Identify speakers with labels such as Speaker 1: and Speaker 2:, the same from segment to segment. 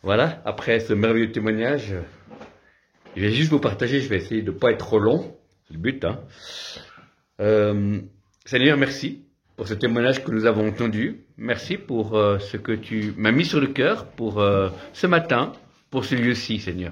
Speaker 1: Voilà, après ce merveilleux témoignage, je vais juste vous partager, je vais essayer de ne pas être trop long, c'est le but. Hein. Seigneur, merci pour ce témoignage que nous avons entendu. Merci pour ce que tu m'as mis sur le cœur pour ce matin, pour ce lieu-ci, Seigneur.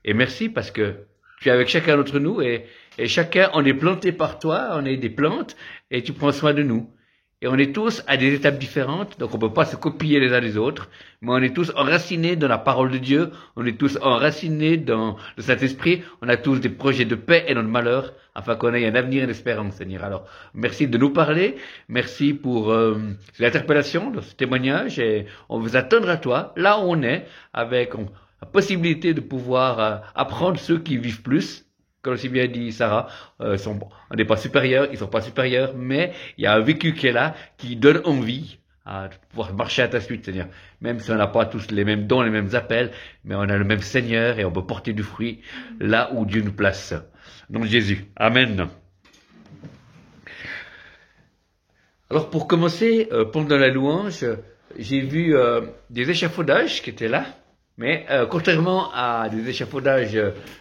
Speaker 1: Et merci parce que tu es avec chacun d'entre nous et chacun, on est planté par toi, on est des plantes et tu prends soin de nous. Et on est tous à des étapes différentes, donc on ne peut pas se copier les uns des autres, mais on est tous enracinés dans la parole de Dieu, on est tous enracinés dans le Saint-Esprit, on a tous des projets de paix et non de malheur, afin qu'on ait un avenir et une espérance, Seigneur. Alors, merci de nous parler, merci pour l'interpellation de ce témoignage, et on veut attendre à toi, là où on est, avec la possibilité de pouvoir apprendre ceux qui vivent plus. Comme aussi bien dit Sarah, on n'est pas supérieurs, ils sont pas supérieurs, mais il y a un vécu qui est là, qui donne envie à pouvoir marcher à ta suite, Seigneur. Même si on n'a pas tous les mêmes dons, les mêmes appels, mais on a le même Seigneur et on peut porter du fruit là où Dieu nous place. Nom de Jésus. Amen. Alors pour commencer, pendant la louange, j'ai vu des échafaudages qui étaient là, mais contrairement à des échafaudages,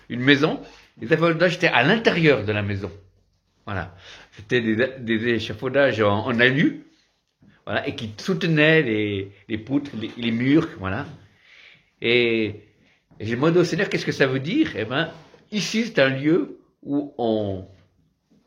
Speaker 1: une maison, les échafaudages étaient à l'intérieur de la maison. Voilà. C'était des échafaudages en alu, voilà, et qui soutenaient les poutres, les murs, voilà. Et j'ai demandé au Seigneur qu'est-ce que ça veut dire. Eh ben, ici, c'est un lieu où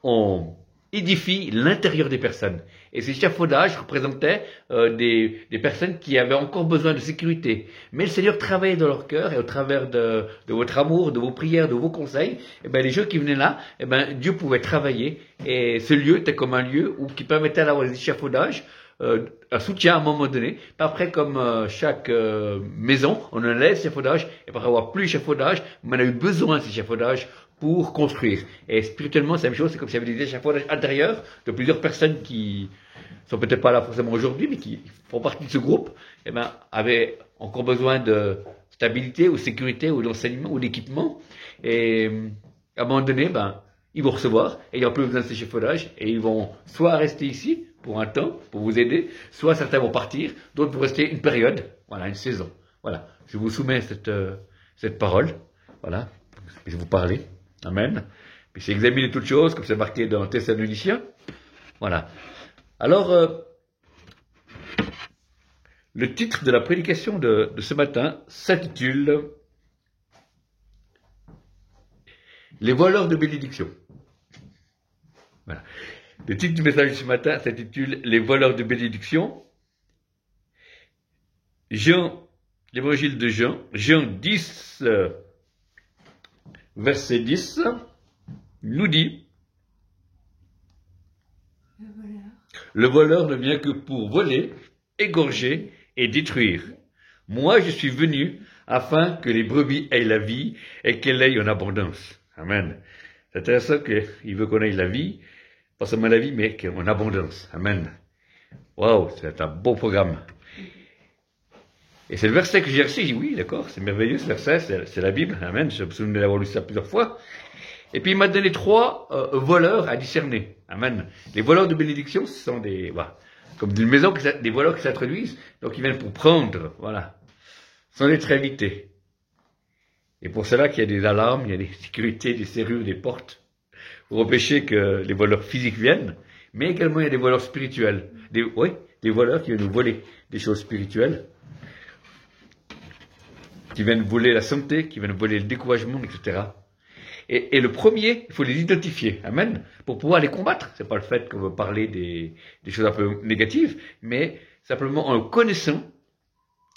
Speaker 1: on édifie l'intérieur des personnes. Et ces échafaudages représentaient des personnes qui avaient encore besoin de sécurité. Mais le Seigneur travaillait dans leur cœur et au travers de votre amour, de vos prières, de vos conseils, eh ben, les gens qui venaient là, eh ben, Dieu pouvait travailler. Et ce lieu était comme un lieu qui permettait d'avoir des échafaudages, un soutien à un moment donné. Puis après, comme chaque maison, on en laisse échafaudage, et pour avoir plus d'échafaudage, mais on a eu besoin de ces échafaudages pour construire. Et spirituellement, c'est la même chose, c'est comme s'il y avait des échafaudages intérieurs de plusieurs personnes qui sont peut-être pas là forcément aujourd'hui, mais qui font partie de ce groupe, et ben, avaient encore besoin de stabilité ou sécurité ou d'enseignement ou d'équipement. Et à un moment donné, ben, ils vont recevoir, et ils n'ont plus besoin de ces échafaudages, et ils vont soit rester ici, pour un temps, pour vous aider, soit certains vont partir, d'autres vont rester une période, voilà, une saison. Voilà, je vous soumets cette parole, voilà, je vais vous parler, amen. Puis c'est examiner toutes choses, comme c'est marqué dans Thessaloniciens, voilà. Alors, le titre de la prédication de ce matin s'intitule « Les voleurs de bénédiction ». Voilà. Le titre du message de ce matin s'intitule « Les voleurs de bénédiction ». Jean, l'évangile de Jean, Jean 10, verset 10, nous dit « Le voleur ne vient que pour voler, égorger et détruire. Moi, je suis venu afin que les brebis aient la vie et qu'elle aille en abondance. » Amen. C'est intéressant qu'il veut qu'on ait la vie, pas seulement la vie, mais en abondance. Amen. Waouh, c'est un beau programme. Et c'est le verset que j'ai reçu. J'ai dit, oui, d'accord, c'est merveilleux ce verset, c'est la Bible. Amen. Je me souviens d'avoir lu ça plusieurs fois. Et puis il m'a donné 3 voleurs à discerner. Amen. Les voleurs de bénédiction, ce sont des, voilà, comme d'une maison, des voleurs qui s'introduisent, donc ils viennent pour prendre, voilà, sans être invités. Et pour cela qu'il y a des alarmes, il y a des sécurités, des serrures, des portes, pour empêcher que les voleurs physiques viennent, mais également il y a des voleurs spirituels. Des voleurs qui viennent nous voler des choses spirituelles, qui viennent voler la santé, qui viennent voler le découragement, etc. Et le premier, il faut les identifier, amen, pour pouvoir les combattre. C'est pas le fait qu'on veut parler des choses un peu négatives, mais simplement en connaissant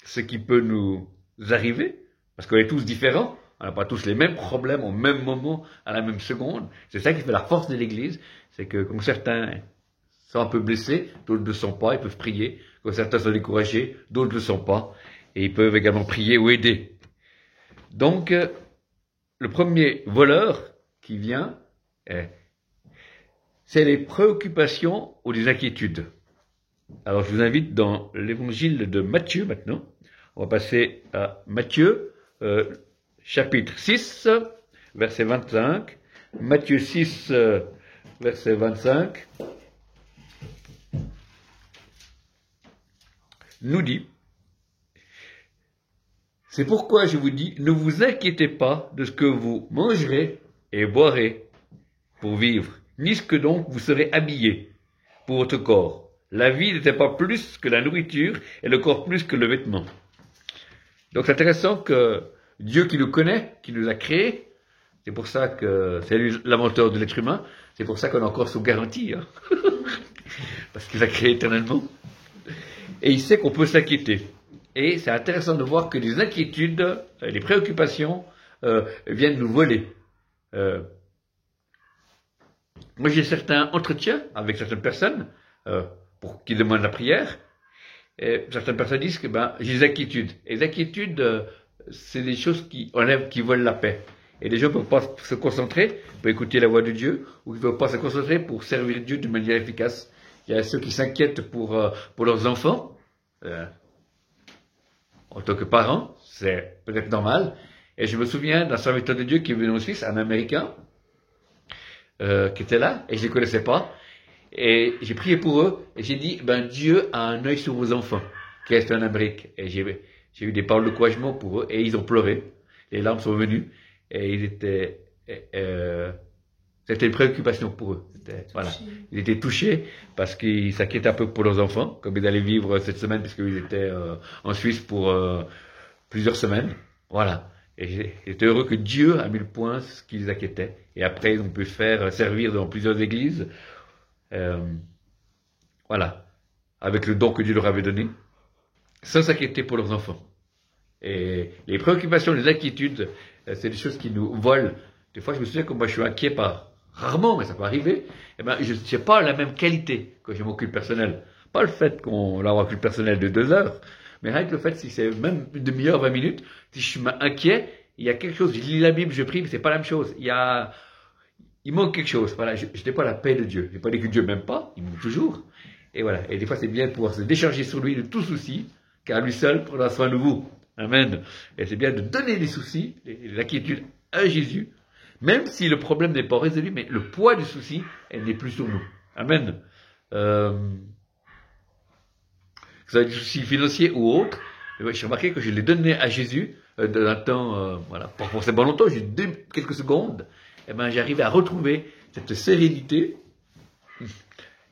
Speaker 1: ce qui peut nous arriver, parce qu'on est tous différents, on n'a pas tous les mêmes problèmes au même moment, à la même seconde. C'est ça qui fait la force de l'Église, c'est que comme certains sont un peu blessés, d'autres ne le sont pas, ils peuvent prier. Comme certains sont découragés, d'autres ne le sont pas, et ils peuvent également prier ou aider. Donc, le premier voleur qui vient, c'est les préoccupations ou les inquiétudes. Alors, je vous invite dans l'évangile de Matthieu maintenant. On va passer à Matthieu, chapitre 6, verset 25. Matthieu 6, verset 25, nous dit C'est pourquoi je vous dis, ne vous inquiétez pas de ce que vous mangerez et boirez pour vivre, ni ce que donc vous serez habillés pour votre corps. La vie n'était pas plus que la nourriture et le corps plus que le vêtement. Donc c'est intéressant que Dieu qui nous connaît, qui nous a créés, c'est pour ça que c'est lui l'inventeur de l'être humain, c'est pour ça qu'on est encore sous garantie, hein. Parce qu'il a créé éternellement. Et il sait qu'on peut s'inquiéter. Et c'est intéressant de voir que les inquiétudes, les préoccupations viennent nous voler. Moi j'ai certains entretiens avec certaines personnes pour qui demandent la prière. Et certaines personnes disent que j'ai des inquiétudes. Et les inquiétudes, c'est des choses qui enlèvent, qui volent la paix. Et les gens ne peuvent pas se concentrer pour écouter la voix de Dieu, ou ils ne peuvent pas se concentrer pour servir Dieu de manière efficace. Il y a ceux qui s'inquiètent pour leurs enfants, en tant que parents, c'est peut-être normal. Et je me souviens d'un serviteur de Dieu qui est venu en Suisse, un Américain, qui était là, et je ne les connaissais pas. Et j'ai prié pour eux, et j'ai dit, Dieu a un œil sur vos enfants, qui restent en Amérique. Et j'ai eu des paroles d'encouragement pour eux, et ils ont pleuré. Les larmes sont venues, et ils étaient, c'était une préoccupation pour eux. Voilà. Ils étaient touchés parce qu'ils s'inquiétaient un peu pour leurs enfants, comme ils allaient vivre cette semaine, puisqu'ils étaient en Suisse pour plusieurs semaines. Voilà. Et j'étais heureux que Dieu a mis le point ce qui les inquiétait. Et après, ils ont pu servir dans plusieurs églises. Voilà. Avec le don que Dieu leur avait donné, sans s'inquiéter pour leurs enfants. Et les préoccupations, les inquiétudes, c'est des choses qui nous volent. Des fois, je me souviens que moi, je suis inquiet rarement, mais ça peut arriver. Je n'ai pas la même qualité quand j'ai mon culte personnel. Pas le fait qu'on a un culte personnel de 2 heures, mais rien que le fait, si c'est même une demi-heure, 20 minutes, si je suis inquiet, il y a quelque chose, je lis la Bible, je prie, mais c'est pas la même chose. Il manque quelque chose. Voilà, je n'ai pas la paix de Dieu. Je n'ai pas dit que Dieu m'aime pas, il m'aime toujours. Et voilà. Et des fois, c'est bien de pouvoir se décharger sur lui de tout souci, car lui seul prendra soin de vous. Amen. Et c'est bien de donner les soucis, l'inquiétude à Jésus, même si le problème n'est pas résolu, mais le poids du souci, elle n'est plus sur nous. Amen. Que ça ait des soucis financiers ou autres, j'ai remarqué que je les donnais à Jésus dans un temps, voilà, pas forcément longtemps, juste quelques secondes, j'arrivais à retrouver cette sérénité,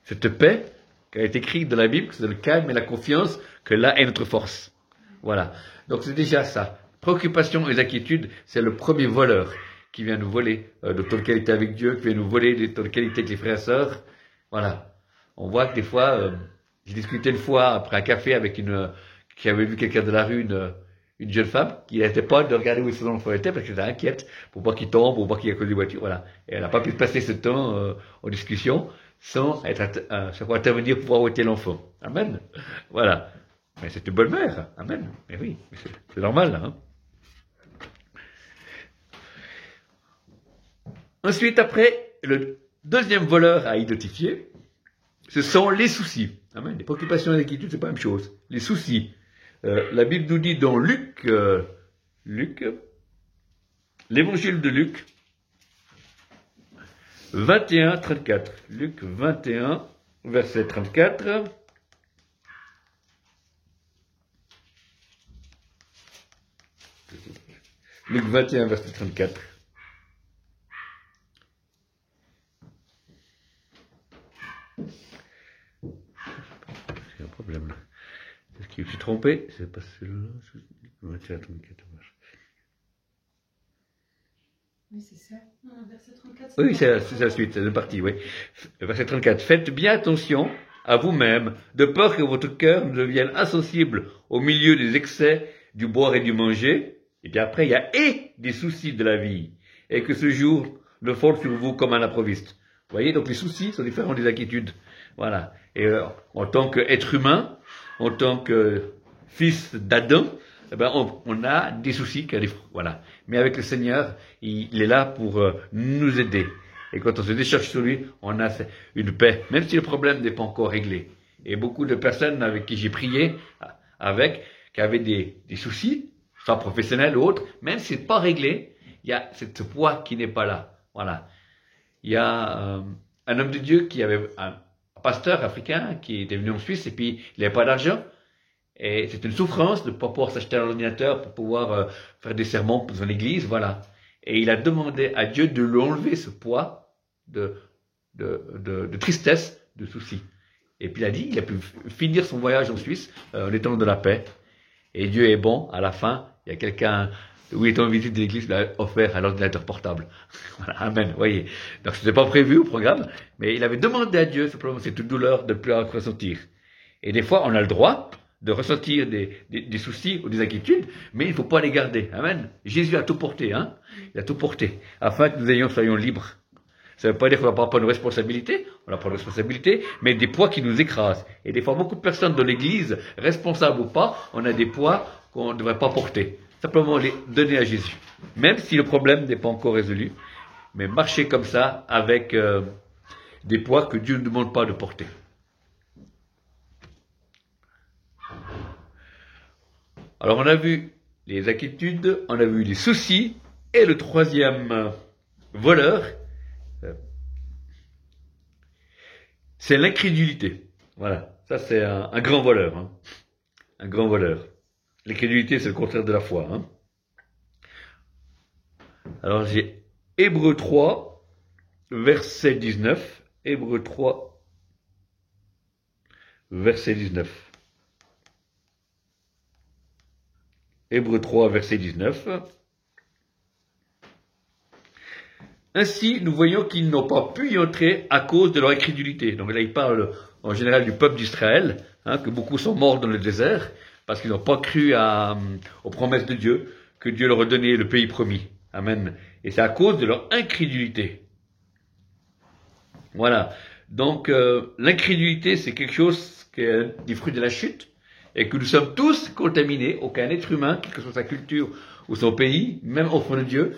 Speaker 1: cette paix qui a été écrite dans la Bible, que c'est le calme et la confiance, que là est notre force. Voilà. Donc c'est déjà ça. Préoccupation et inquiétude, c'est le premier voleur qui vient nous voler de ton qualité avec Dieu, qui vient nous voler de ton qualité avec les frères et sœurs. Voilà. On voit que des fois, j'ai discuté une fois après un café avec qui avait vu quelqu'un de la rue, une jeune femme, qui n'arrêtait pas de regarder où son enfant était parce qu'elle était inquiète pour voir qu'il tombe, pour voir qu'il y a cause de voiture. Voilà. Et elle n'a pas pu passer ce temps en discussion sans intervenir pour voir où était l'enfant. Amen. Voilà. Mais c'est une bonne mère. Amen. Mais oui, c'est normal. Hein. Ensuite, après, le deuxième voleur à identifier, ce sont les soucis. Amen. Les préoccupations et les inquiétudes, c'est pas la même chose. Les soucis. La Bible nous dit dans Luc, l'évangile de Luc, 21, 34. Luc 21, verset 34. Luc 21, verset 34. C'est un problème là. Est-ce que je suis trompé? C'est pas celui-là. 21, 34.
Speaker 2: Oui, c'est ça. Non, verset 34.
Speaker 1: Oui, c'est la suite, c'est la partie, oui. Verset 34. Faites bien attention à vous-même, de peur que votre cœur ne devienne insensible au milieu des excès du boire et du manger. Et puis après, il y a et des soucis de la vie. Et que ce jour ne fonde sur vous comme un improviste. Vous voyez, donc les soucis sont différents des inquiétudes. Voilà. Et en tant qu'être humain, en tant que fils d'Adam, on a des soucis, voilà. Mais avec le Seigneur, il est là pour nous aider. Et quand on se décharge sur lui, on a une paix, même si le problème n'est pas encore réglé. Et beaucoup de personnes avec qui j'ai prié, qui avaient des soucis, soit professionnels ou autres, même si c'est pas réglé, il y a cette poids qui n'est pas là. Voilà. Il y a un homme de Dieu qui avait un pasteur africain qui était venu en Suisse et puis il n'avait pas d'argent. Et c'est une souffrance de ne pas pouvoir s'acheter un ordinateur pour pouvoir faire des sermons pour son église, voilà. Et il a demandé à Dieu de lui enlever ce poids de tristesse, de soucis. Et puis il a dit, il a pu finir son voyage en Suisse en étant de la paix. Et Dieu est bon, à la fin, il y a quelqu'un où il était en visite de l'église, il a offert un ordinateur portable. Voilà, amen, vous voyez. Donc ce n'était pas prévu au programme, mais il avait demandé à Dieu simplement cette douleur de ne plus ressentir. Et des fois, on a le droit de ressentir des soucis ou des inquiétudes, mais il ne faut pas les garder. Amen. Jésus a tout porté, hein. Il a tout porté, afin que nous soyons libres. Ça ne veut pas dire qu'on va pas prendre nos responsabilités, on va prendre nos responsabilités, mais des poids qui nous écrasent. Et des fois, beaucoup de personnes dans l'église, responsables ou pas, on a des poids qu'on ne devrait pas porter. Simplement les donner à Jésus. Même si le problème n'est pas encore résolu, mais marcher comme ça avec des poids que Dieu ne demande pas de porter. Alors on a vu les inquiétudes, on a vu les soucis, et le troisième voleur, c'est l'incrédulité. Voilà, ça c'est un grand voleur. Hein. Un grand voleur. L'incrédulité, c'est le contraire de la foi. Hein. Alors j'ai Hébreux 3, verset 19. Hébreux 3, verset 19. Hébreux 3, verset 19. Ainsi, nous voyons qu'ils n'ont pas pu y entrer à cause de leur incrédulité. Donc là, il parle en général du peuple d'Israël, hein, que beaucoup sont morts dans le désert, parce qu'ils n'ont pas cru aux promesses de Dieu, que Dieu leur a donné le pays promis. Amen. Et c'est à cause de leur incrédulité. Voilà. Donc, l'incrédulité, c'est quelque chose qui est des fruits de la chute, et que nous sommes tous contaminés. Aucun être humain, quelle que soit sa culture ou son pays, même au fond de Dieu,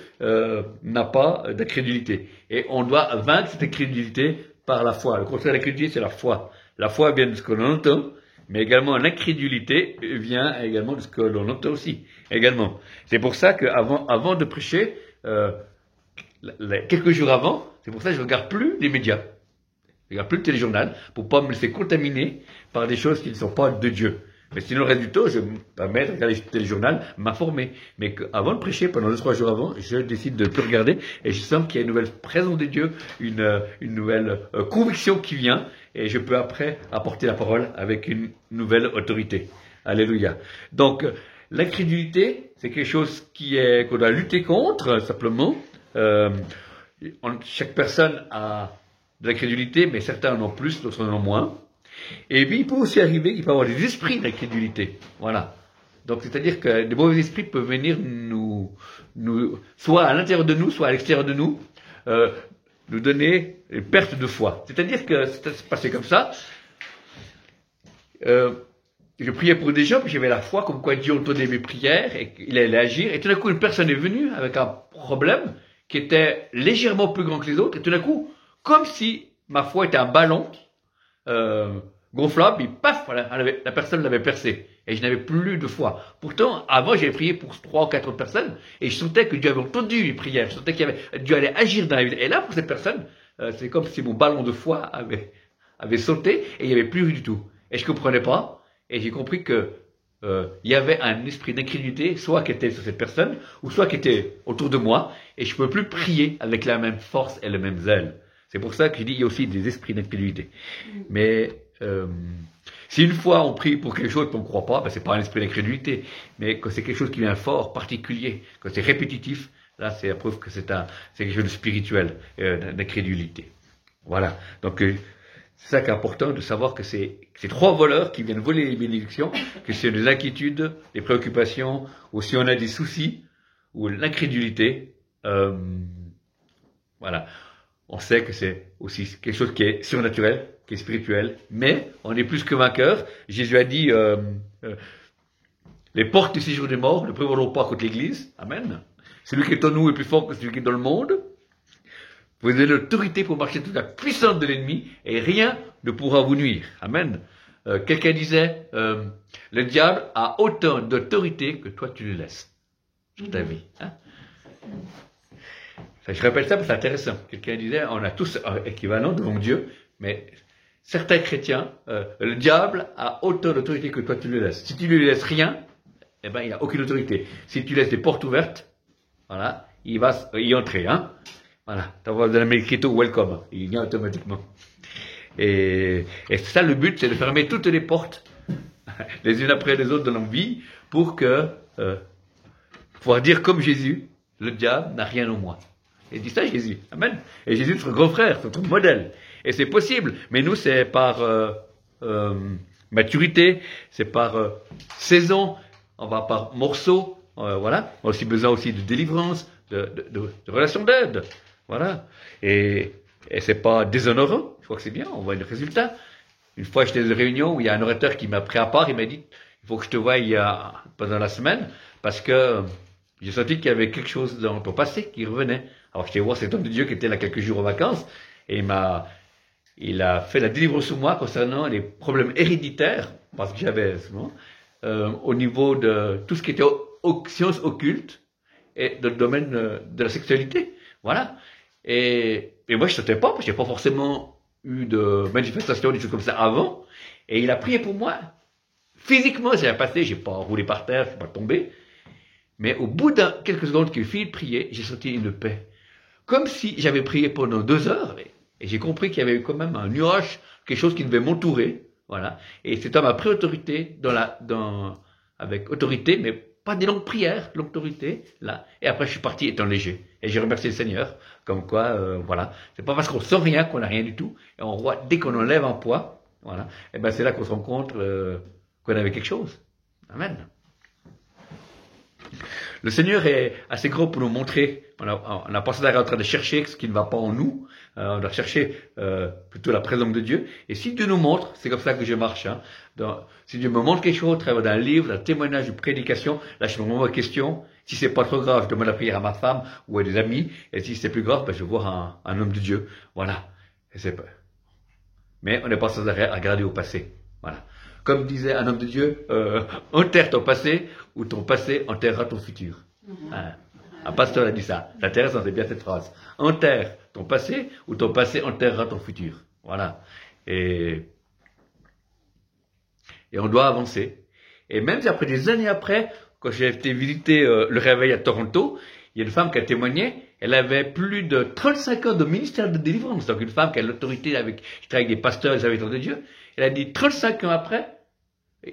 Speaker 1: n'a pas d'incrédulité. Et on doit vaincre cette incrédulité par la foi. Le contraire de l'incrédulité, c'est la foi. La foi vient de ce que l'on entend, mais également l'incrédulité vient également de ce que l'on entend aussi. Également. C'est pour ça qu'avant de prêcher, quelques jours avant, c'est pour ça que je ne regarde plus les médias. Je ne regarde plus le téléjournal pour ne pas me laisser contaminer par des choses qui ne sont pas de Dieu. Mais sinon, le reste du temps, je me permets de regarder le téléjournal, m'informer. Mais avant de prêcher, pendant 2-3 jours avant, je décide de ne plus regarder et je sens qu'il y a une nouvelle présence de Dieu, une nouvelle conviction qui vient et je peux après apporter la parole avec une nouvelle autorité. Alléluia. Donc, l'incrédulité, c'est quelque chose qu'on doit lutter contre, simplement. Chaque personne a de l'incrédulité, mais certains en ont plus, d'autres en ont moins. Et puis, il peut aussi arriver qu'il peut y avoir des esprits d'incrédulité. Voilà. Donc, c'est-à-dire que des mauvais esprits peuvent venir nous soit à l'intérieur de nous, soit à l'extérieur de nous, nous donner une perte de foi. C'est-à-dire que c'est passé comme ça. Je priais pour des gens, puis j'avais la foi comme quoi Dieu entendait mes prières et qu'il allait agir. Et tout d'un coup, une personne est venue avec un problème qui était légèrement plus grand que les autres. Et tout d'un coup, comme si ma foi était un ballon gonflable, et paf, voilà, la personne l'avait percé. Et je n'avais plus de foi. Pourtant, avant, j'avais prié pour 3 ou 4 autres personnes, et je sentais que Dieu avait entendu les prières. Je sentais Dieu allait agir dans la vie. Et là, pour cette personne, c'est comme si mon ballon de foi avait sauté, et il n'y avait plus rien du tout. Et je comprenais pas, et j'ai compris que il y avait un esprit d'incrédulité, soit qui était sur cette personne, ou soit qui était autour de moi, et je ne peux plus prier avec la même force et le même zèle. C'est pour ça que je dis, il y a aussi des esprits d'incrédulité. Mais si une fois on prie pour quelque chose qu'on ne croit pas, ben c'est pas un esprit d'incrédulité. Mais quand c'est quelque chose qui vient fort, particulier, quand c'est répétitif, là c'est la preuve que c'est quelque chose de spirituel, d'incrédulité. Voilà. Donc c'est ça qui est important de savoir que c'est ces 3 voleurs qui viennent voler les bénédictions, que c'est des inquiétudes, des préoccupations, ou si on a des soucis, ou l'incrédulité, voilà. On sait que c'est aussi quelque chose qui est surnaturel, qui est spirituel, mais on est plus que vainqueur. Jésus a dit, les portes du séjour des morts ne prévaudront pas contre l'Église. Amen. Celui qui est en nous est plus fort que celui qui est dans le monde. Vous avez l'autorité pour marcher toute la puissance de l'ennemi et rien ne pourra vous nuire. Amen. Quelqu'un disait, le diable a autant d'autorité que toi tu le laisses sur ta vie. Hein? Je répète ça parce que c'est intéressant. Quelqu'un disait, on a tous un équivalent devant Dieu, mais certains chrétiens, le diable a autant d'autorité que toi tu le laisses. Si tu lui laisses rien, eh ben, il n'a aucune autorité. Si tu laisses des portes ouvertes, voilà, il va y entrer, hein. Voilà. T'envoies de la Melchito, welcome. Il vient automatiquement. Et c'est ça le but, c'est de fermer toutes les portes, les unes après les autres de notre vie, pour que, pouvoir dire comme Jésus, le diable n'a rien en moi. Et dit ça Jésus. Amen. Et Jésus, notre grand frère, notre modèle. Et c'est possible. Mais nous, c'est par maturité, c'est par saison, on va par morceaux, voilà. On a aussi besoin aussi de délivrance, de relations d'aide. Voilà. Et c'est pas déshonorant. Je crois que c'est bien, on voit le résultat. Une fois, j'étais dans une réunion où il y a un orateur qui m'a pris à part, il m'a dit, il faut que je te voie pendant la semaine, parce que j'ai senti qu'il y avait quelque chose dans ton passé qui revenait. Alors, j'étais voir cet homme de Dieu qui était là quelques jours en vacances, et il a fait la délivrance sur moi concernant les problèmes héréditaires, parce que j'avais souvent, au niveau de tout ce qui était sciences occultes, et dans le domaine de la sexualité. Voilà. Et moi, je ne sautais pas, parce que je n'ai pas forcément eu de manifestations, des choses comme ça avant. Et il a prié pour moi. Physiquement, ça a passé, j'ai pas roulé par terre, je suis pas tombé. Mais au bout de quelques secondes qu'il finit de prier, j'ai senti une paix. Comme si j'avais prié pendant 2 heures, et j'ai compris qu'il y avait eu quand même un nuage, quelque chose qui devait m'entourer. Voilà. Et cet homme a pris autorité avec autorité, mais pas des longues prières, l'autorité, là. Et après, je suis parti étant léger. Et j'ai remercié le Seigneur, comme quoi, voilà. C'est pas parce qu'on sent rien qu'on n'a rien du tout. Et on voit, dès qu'on enlève un poids, voilà. Et ben, c'est là qu'on se rend compte qu'on avait quelque chose. Amen. Le Seigneur est assez grand pour nous montrer. On a passé d'arrêt en train de chercher ce qui ne va pas en nous. On doit chercher plutôt la présence de Dieu. Et si Dieu nous montre, c'est comme ça que je marche. Hein, si Dieu me montre quelque chose, à travers d'un livre, d'un témoignage, d'une prédication, là je me remets en question. Si c'est pas trop grave, je demande la prière à ma femme ou à des amis. Et si c'est plus grave, ben, je vais voir un homme de Dieu. Voilà. Mais on n'est pas sans arrêt à regarder au passé. Voilà. Comme disait un homme de Dieu, enterre ton passé ou ton passé enterrera ton futur. Un pasteur a dit ça. C'est intéressant, c'est bien cette phrase. Enterre ton passé ou ton passé enterrera ton futur. Voilà. Et on doit avancer. Et même si après des années après, quand j'ai été visiter le Réveil à Toronto, il y a une femme qui a témoigné. Elle avait plus de 35 ans de ministère de délivrance. Donc une femme qui a l'autorité qui travaille avec des pasteurs et des serviteurs de Dieu. Elle a dit 35 ans après,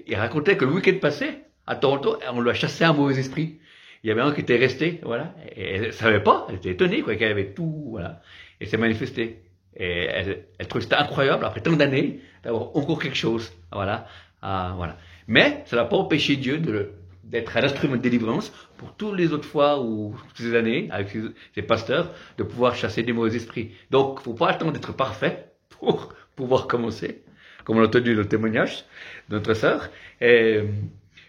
Speaker 1: il racontait que le week-end passé, à Toronto, on lui a chassé un mauvais esprit. Il y avait un qui était resté, voilà, et elle ne savait pas, elle était étonnée, quoi, qu'elle avait tout, voilà, et s'est manifesté. Et elle trouvait c'était incroyable, après tant d'années, d'avoir encore quelque chose, voilà, voilà. Mais ça n'a pas empêché Dieu d'être un instrument de délivrance pour toutes les autres fois ou toutes ces années, avec ses pasteurs, de pouvoir chasser des mauvais esprits. Donc, il ne faut pas attendre d'être parfait pour pouvoir commencer, comme on a entendu le témoignage de notre sœur.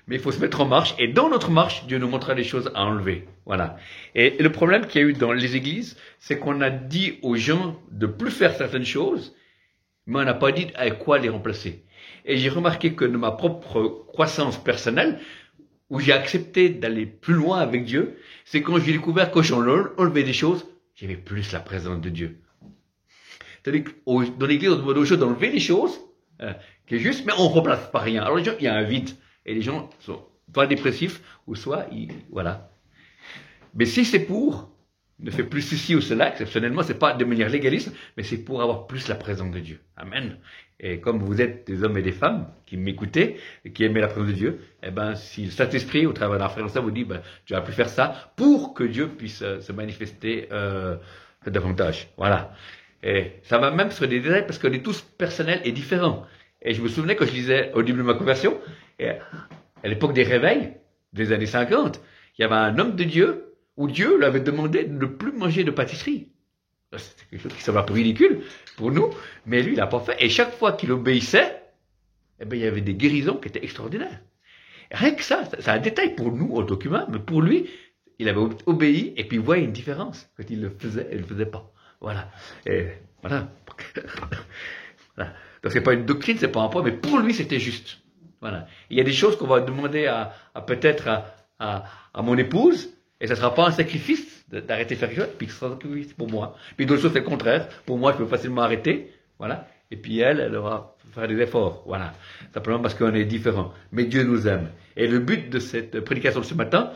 Speaker 1: Mais il faut se mettre en marche. Et dans notre marche, Dieu nous montrera des choses à enlever. Voilà. Et le problème qu'il y a eu dans les églises, c'est qu'on a dit aux gens de plus faire certaines choses, mais on n'a pas dit avec quoi les remplacer. Et j'ai remarqué que de ma propre croissance personnelle, où j'ai accepté d'aller plus loin avec Dieu, c'est quand j'ai découvert que quand j'ai enlevé des choses, j'avais plus la présence de Dieu. C'est-à-dire que dans l'église, on demande aux gens d'enlever des choses, qui est juste, mais on ne remplace pas rien. Alors les gens, il y a un vide. Et les gens sont soit dépressifs, ou soit, voilà. Mais si c'est pour, ne fait plus ceci ou cela, exceptionnellement, c'est pas de manière légaliste, mais c'est pour avoir plus la présence de Dieu. Amen. Et comme vous êtes des hommes et des femmes qui m'écoutez, et qui aimez la présence de Dieu, eh ben, si le Saint-Esprit, au travers d'un frère ça, vous dit, ben, tu vas plus faire ça, pour que Dieu puisse se manifester, davantage. Voilà. Et ça va même sur des détails, parce qu'on est tous personnels et différents. Et je me souvenais quand je lisais au début de ma conversion, et à l'époque des réveils, des années 50, il y avait un homme de Dieu, où Dieu lui avait demandé de ne plus manger de pâtisserie. C'était quelque chose qui semble un peu ridicule pour nous, mais lui, il n'a pas fait. Et chaque fois qu'il obéissait, eh ben, il y avait des guérisons qui étaient extraordinaires. Et rien que ça, c'est un détail pour nous, en tant qu'humains, mais pour lui, il avait obéi, et puis il voyait une différence quand il le faisait et il ne le faisait pas. Voilà. Et voilà. Voilà. Donc c'est pas une doctrine, c'est pas un point, mais pour lui c'était juste. Voilà. Il y a des choses qu'on va demander peut-être à mon épouse, et ça sera pas un sacrifice d'arrêter de faire quelque chose, puis ce sera un sacrifice pour moi. Puis d'autres choses c'est le contraire. Pour moi, je peux facilement arrêter. Voilà. Et puis elle aura faire des efforts. Voilà. Simplement parce qu'on est différents. Mais Dieu nous aime. Et le but de cette prédication de ce matin,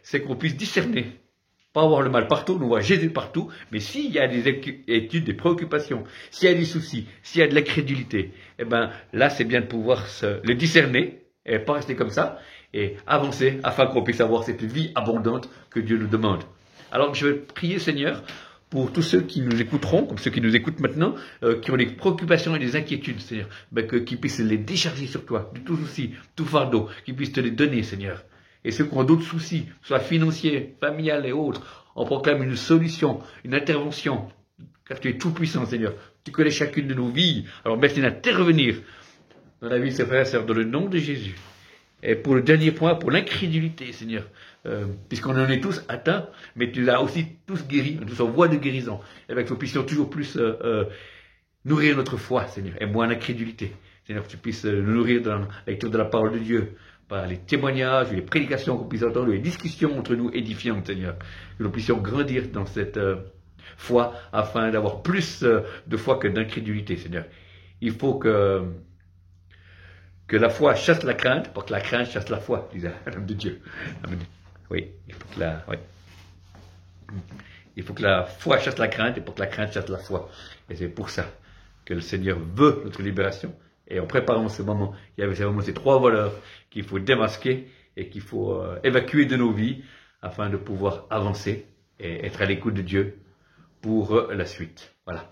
Speaker 1: c'est qu'on puisse discerner. Pas avoir le mal partout, nous voir Jésus partout, mais s'il y a des études, des préoccupations, s'il y a des soucis, s'il y a de l'incrédulité, eh ben, là, c'est bien de pouvoir le discerner, et pas rester comme ça, et avancer, afin qu'on puisse avoir cette vie abondante que Dieu nous demande. Alors, je vais prier, Seigneur, pour tous ceux qui nous écouteront, comme ceux qui nous écoutent maintenant, qui ont des préoccupations et des inquiétudes, Seigneur, ben, qu'ils puissent les décharger sur toi, de tout souci, tout fardeau, qu'ils puissent te les donner, Seigneur. Et ceux qui ont d'autres soucis, soit financiers, familiales et autres, on proclame une solution, une intervention, car tu es tout puissant, Seigneur. Tu connais chacune de nos vies. Alors merci d'intervenir dans la vie de ces frères et sœurs, dans le nom de Jésus. Et pour le dernier point, pour l'incrédulité, Seigneur, puisqu'on en est tous atteints, mais tu l'as aussi tous guéris, tous en voie de guérison, et bien que nous puissions toujours plus nourrir notre foi, Seigneur, et moins l'incrédulité. Seigneur, que tu puisses nous nourrir dans la lecture de la parole de Dieu, par les témoignages, les prédications qu'on puisse entendre, les discussions entre nous édifiantes, Seigneur. Que nous puissions grandir dans cette foi afin d'avoir plus de foi que d'incrédulité, Seigneur. Il faut que la foi chasse la crainte, pour que la crainte chasse la foi, disait l'homme de Dieu. Amen. Oui, il faut que la foi chasse la crainte et pour que la crainte chasse la foi. Et c'est pour ça que le Seigneur veut notre libération. Et en préparant ce moment, il y avait vraiment ces trois voleurs qu'il faut démasquer et qu'il faut évacuer de nos vies afin de pouvoir avancer et être à l'écoute de Dieu pour la suite. Voilà.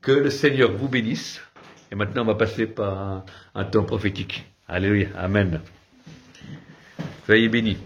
Speaker 1: Que le Seigneur vous bénisse. Et maintenant, on va passer par un temps prophétique. Alléluia. Amen. Soyez bénis.